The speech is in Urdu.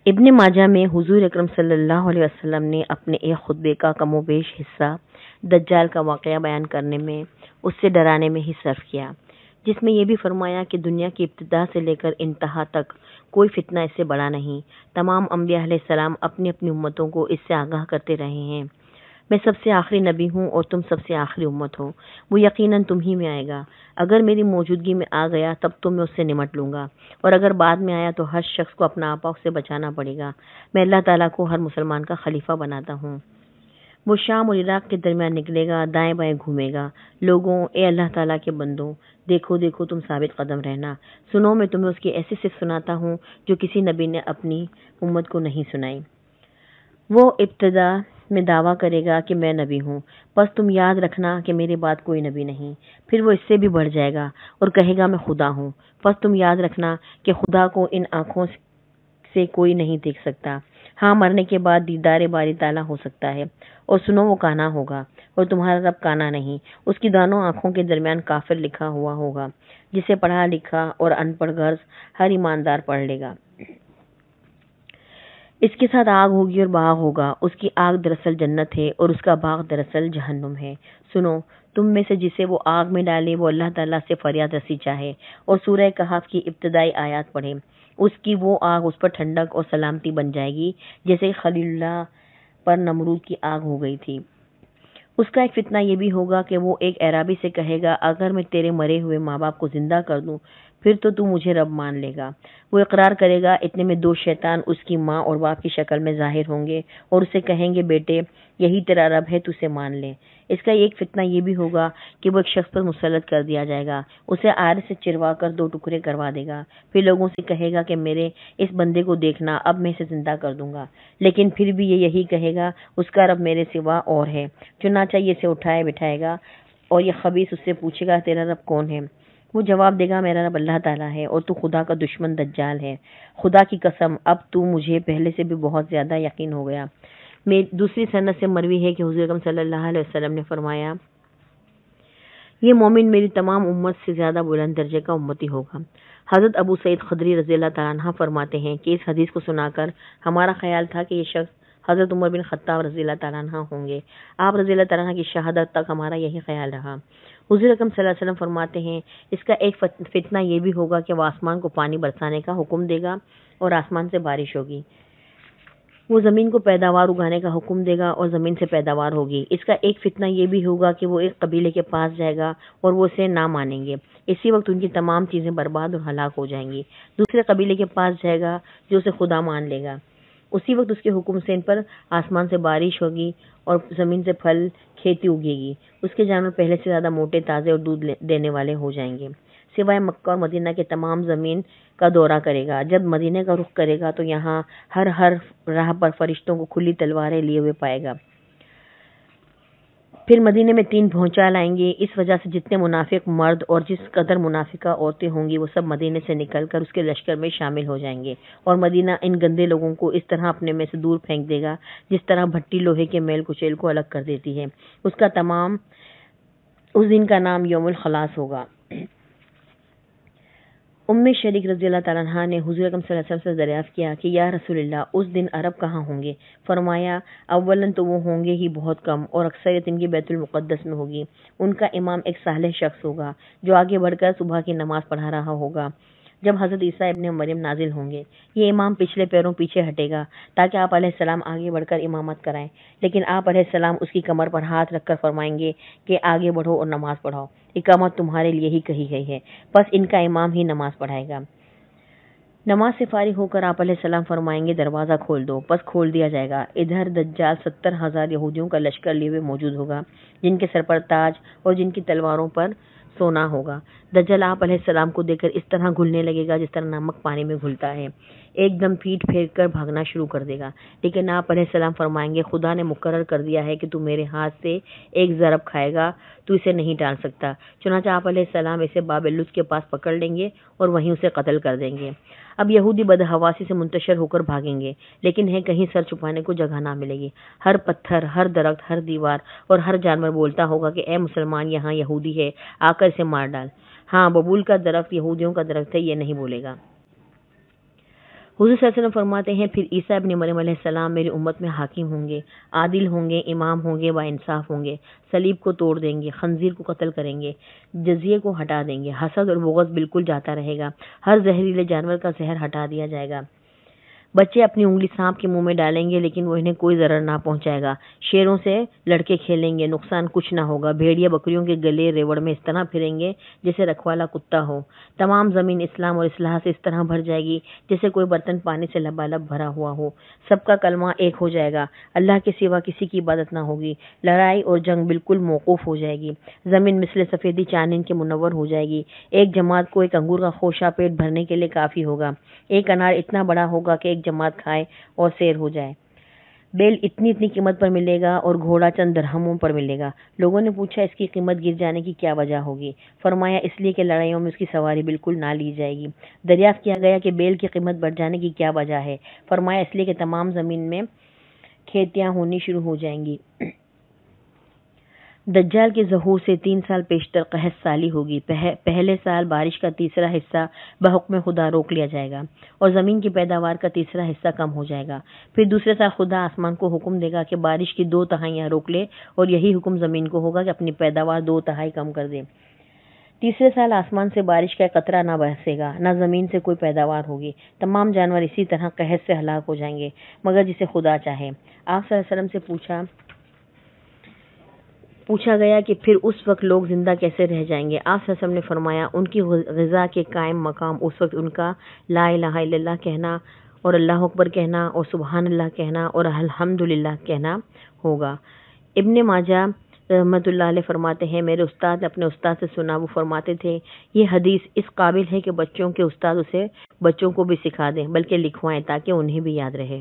ابن ماجہ میں حضور اکرم صلی اللہ علیہ وسلم نے اپنے ایک خطبے کا کم و بیش حصہ دجال کا واقعہ بیان کرنے میں اس سے ڈرانے میں ہی صرف کیا، جس میں یہ بھی فرمایا کہ دنیا کی ابتدا سے لے کر انتہا تک کوئی فتنہ اس سے بڑا نہیں۔ تمام انبیاء علیہ السلام اپنی اپنی امتوں کو اس سے آگاہ کرتے رہے ہیں۔ میں سب سے آخری نبی ہوں اور تم سب سے آخری امت ہو، وہ یقیناً تم ہی میں آئے گا۔ اگر میری موجودگی میں آ گیا تب تو میں اس سے نمٹ لوں گا، اور اگر بعد میں آیا تو ہر شخص کو اپنا آپا اس سے بچانا پڑے گا۔ میں اللہ تعالیٰ کو ہر مسلمان کا خلیفہ بناتا ہوں۔ وہ شام اور عراق کے درمیان نکلے گا، دائیں بائیں گھومے گا۔ لوگوں، اے اللہ تعالیٰ کے بندوں، دیکھو دیکھو تم ثابت قدم رہنا، سنو میں تمہیں اس کی ایسی صفت سناتا ہوں جو کسی نبی نے اپنی امت کو نہیں سنائی۔ وہ ابتدا میں دعویٰ کرے گا کہ میں نبی ہوں، پس تم یاد رکھنا کہ میرے بعد کوئی نبی نہیں۔ پھر وہ اس سے بھی بڑھ جائے گا اور کہے گا میں خدا ہوں، پس تم یاد رکھنا کہ خدا کو ان آنکھوں سے کوئی نہیں دیکھ سکتا۔ ہاں، مرنے کے بعد دیدار باری تعالیٰ ہو سکتا ہے۔ اور سنو، وہ کانا ہوگا اور تمہارا رب کانا نہیں، اس کی دونوں آنکھوں کے درمیان کافر لکھا ہوا ہوگا، جسے پڑھا لکھا اور ان پڑھ غرض ہر ایماندار پڑھ لے گا۔ اس کے ساتھ آگ ہوگی اور باغ ہوگا، اس کی آگ دراصل جنت ہے اور اس کا باغ دراصل جہنم ہے۔ سنو، تم میں سے جسے وہ آگ میں ڈالے وہ اللہ تعالیٰ سے فریاد رسی چاہے اور سورہ کہف کی ابتدائی آیات پڑھے، اس کی وہ آگ اس پر ٹھنڈک اور سلامتی بن جائے گی، جیسے خلیل اللہ پر نمرود کی آگ ہو گئی تھی۔ اس کا ایک فتنہ یہ بھی ہوگا کہ وہ ایک اعرابی سے کہے گا اگر میں تیرے مرے ہوئے ماں باپ کو زندہ کر دوں پھر تو مجھے رب مان لے گا۔ وہ اقرار کرے گا، اتنے میں دو شیطان اس کی ماں اور باپ کی شکل میں ظاہر ہوں گے اور اسے کہیں گے بیٹے یہی تیرا رب ہے، تو اسے مان لے۔ اس کا ایک فتنہ یہ بھی ہوگا کہ وہ ایک شخص پر مسلط کر دیا جائے گا، اسے آرے سے چروا کر دو ٹکڑے کروا دے گا، پھر لوگوں سے کہے گا کہ میرے اس بندے کو دیکھنا، اب میں اسے زندہ کر دوں گا، لیکن پھر بھی یہ یہی کہے گا اس کا رب میرے سوا اور ہے۔ چنانچہ یہ اسے اٹھائے بٹھائے گا اور یہ خبیث اس سے پوچھے گا تیرا رب کون ہے؟ وہ جواب دے گا میرا رب اللہ تعالیٰ ہے اور تو خدا کا دشمن دجال ہے۔ خدا کی قسم اب تو مجھے پہلے سے بھی بہت زیادہ یقین ہو گیا۔ دوسری سند سے مروی ہے کہ حضور اکرم صلی اللہ علیہ وسلم نے فرمایا یہ مومن میری تمام امت سے زیادہ بلند درجے کا امتی ہوگا۔ حضرت ابو سعید خدری رضی اللہ تعالیٰ عنہ فرماتے ہیں کہ اس حدیث کو سنا کر ہمارا خیال تھا کہ یہ شخص حضرت عمر بن خطاب رضی اللہ تعالیٰ عنہ ہوں گے۔ آپ رضی اللہ تعالیٰ عنہ کی شہادت تک ہمارا یہی خیال رہا۔ حضور اکرم صلی اللہ علیہ وسلم فرماتے ہیں اس کا ایک فتنہ یہ بھی ہوگا کہ وہ آسمان کو پانی برسانے کا حکم دے گا اور آسمان سے بارش ہوگی۔ وہ زمین کو پیداوار اگانے کا حکم دے گا اور زمین سے پیداوار ہوگی۔ اس کا ایک فتنہ یہ بھی ہوگا کہ وہ ایک قبیلے کے پاس جائے گا اور وہ اسے نہ مانیں گے، اسی وقت ان کی تمام چیزیں برباد اور ہلاک ہو جائیں گی۔ دوسرے قبیلے کے پاس جائے گا جو اسے خدا مان لے گا، اسی وقت اس کے حکم سے ان پر آسمان سے بارش ہوگی اور زمین سے پھل کھیتی اگے گی۔ اس کے جانور پہلے سے زیادہ موٹے، تازے اور دودھ دینے والے ہو جائیں گے۔ سوائے مکہ اور مدینہ کے تمام زمین کا دورہ کرے گا۔ جب مدینہ کا رخ کرے گا تو یہاں ہر راہ پر فرشتوں کو کھلی تلواریں لیے ہوئے پائے گا۔ پھر مدینے میں 3 بھونچال آئیں گے، اس وجہ سے جتنے منافق مرد اور جس قدر منافقہ عورتیں ہوں گی وہ سب مدینے سے نکل کر اس کے لشکر میں شامل ہو جائیں گے، اور مدینہ ان گندے لوگوں کو اس طرح اپنے میں سے دور پھینک دے گا جس طرح بھٹی لوہے کے میل کچیل کو الگ کر دیتی ہے۔ اس دن کا نام یوم الخلاص ہوگا۔ ام شریک رضی اللہ تعالیٰ عنہ نے حضور اکرم صلی اللہ علیہ وسلم سے دریافت کیا کہ یا رسول اللہ اس دن عرب کہاں ہوں گے؟ فرمایا اولاً تو وہ ہوں گے ہی بہت کم اور اکثریت ان کی بیت المقدس میں ہوگی۔ ان کا امام ایک صالح شخص ہوگا جو آگے بڑھ کر صبح کی نماز پڑھا رہا ہوگا جب حضرت عیسیٰ ابن مریم نازل ہوں گے۔ یہ امام پچھلے پیروں پیچھے ہٹے گا تاکہ آپ علیہ السلام آگے بڑھ کر امامت کرائیں، لیکن آپ علیہ السلام اس کی کمر پر ہاتھ رکھ کر فرمائیں گے کہ آگے بڑھو اور نماز پڑھاؤ، اقامت تمہارے لیے ہی کہی گئی ہے، بس ان کا امام ہی نماز پڑھائے گا۔ نماز سے فارغ ہو کر آپ علیہ السلام فرمائیں گے دروازہ کھول دو، بس کھول دیا جائے گا۔ ادھر دجال 70,000 یہودیوں کا لشکر لیے ہوئے موجود ہوگا جن کے سر پر تاج اور جن کی تلواروں پر سونا ہوگا۔ دجال آپ علیہ السلام کو دیکھ کر اس طرح گھلنے لگے گا جس طرح نمک پانی میں گھلتا ہے، ایک دم پیٹ پھیر کر بھاگنا شروع کر دے گا، لیکن آپ علیہ السلام فرمائیں گے خدا نے مقرر کر دیا ہے کہ تو میرے ہاتھ سے ایک ضرب کھائے گا، تو اسے نہیں ٹال سکتا۔ چنانچہ آپ علیہ السلام اسے باب لد کے پاس پکڑ لیں گے اور وہیں اسے قتل کر دیں گے۔ اب یہودی بدحواسی سے منتشر ہو کر بھاگیں گے، لیکن ہے کہیں سر چھپانے کو جگہ نہ ملے گی۔ ہر پتھر، ہر درخت، ہر دیوار اور ہر جانور بولتا ہوگا کہ اے مسلمان یہاں یہودی ہے، آ کر اسے مار ڈال۔ ہاں، ببول کا درخت یہودیوں کا درخت ہے، یہ نہیں بولے گا۔ حضور صلی اللہ علیہ وسلم فرماتے ہیں پھر عیسیٰ ابن مریم علیہ السلام میری امت میں حاکم ہوں گے، عادل ہوں گے، امام ہوں گے، با انصاف ہوں گے، صلیب کو توڑ دیں گے، خنزیر کو قتل کریں گے، جزیے کو ہٹا دیں گے، حسد اور بغض بالکل جاتا رہے گا، ہر زہریلے جانور کا زہر ہٹا دیا جائے گا، بچے اپنی انگلی سانپ کے منہ میں ڈالیں گے لیکن وہ انہیں کوئی ضرر نہ پہنچائے گا، شیروں سے لڑکے کھیلیں گے، نقصان کچھ نہ ہوگا، بھیڑیا بکریوں کے گلے ریوڑ میں اس طرح پھریں گے جیسے رکھوالا کتا ہو، تمام زمین اسلام اور اصلاح سے اس طرح بھر جائے گی جیسے کوئی برتن پانی سے لبالب بھرا ہوا ہو، سب کا کلمہ ایک ہو جائے گا، اللہ کے سوا کسی کی عبادت نہ ہوگی، لڑائی اور جنگ بالکل موقوف ہو جائے گی، زمین مثل سفیدی چاندنی کے منور ہو جائے گی، ایک جماعت کو ایک انگور کا خوشہ پیٹ بھرنے کے لیے کافی ہوگا، ایک انار اتنا بڑا ہوگا کہ ایک جماعت کھائے اور سیر ہو جائے، بیل اتنی قیمت پر ملے گا اور گھوڑا چند درہموں پر ملے گا۔ لوگوں نے پوچھا اس کی قیمت گر جانے کی کیا وجہ ہوگی؟ فرمایا اس لیے کہ لڑائیوں میں اس کی سواری بالکل نہ لی جائے گی۔ دریافت کیا گیا کہ بیل کی قیمت بڑھ جانے کی کیا وجہ ہے؟ فرمایا اس لیے کہ تمام زمین میں کھیتیاں ہونی شروع ہو جائیں گی۔ دجال کے ظہور سے 3 سال پیشتر قحط سالی ہوگی، پہلے سال بارش کا تیسرا حصہ بحکم خدا روک لیا جائے گا اور زمین کی پیداوار کا تیسرا حصہ کم ہو جائے گا، پھر دوسرے سال خدا آسمان کو حکم دے گا کہ بارش کی 2/3 روک لے اور یہی حکم زمین کو ہوگا کہ اپنی پیداوار 2/3 کم کر دے، تیسرے سال آسمان سے بارش کا قطرہ نہ برسے گا، نہ زمین سے کوئی پیداوار ہوگی، تمام جانور اسی طرح قحط سے ہلاک ہو جائیں گے مگر جسے خدا چاہے۔ آپ صلی اللہ علیہ وسلم سے پوچھا گیا کہ پھر اس وقت لوگ زندہ کیسے رہ جائیں گے؟ آپ صلی اللہ علیہ وسلم نے فرمایا ان کی غذا کے قائم مقام اس وقت ان کا لا الہ الا اللہ کہنا اور اللہ اکبر کہنا اور سبحان اللہ کہنا اور الحمدللہ کہنا ہوگا۔ ابن ماجہ رحمۃ اللہ علیہ فرماتے ہیں میرے استاد نے اپنے استاد سے سنا، وہ فرماتے تھے یہ حدیث اس قابل ہے کہ بچوں کے استاد اسے بچوں کو بھی سکھا دیں بلکہ لکھوائیں تاکہ انہیں بھی یاد رہے۔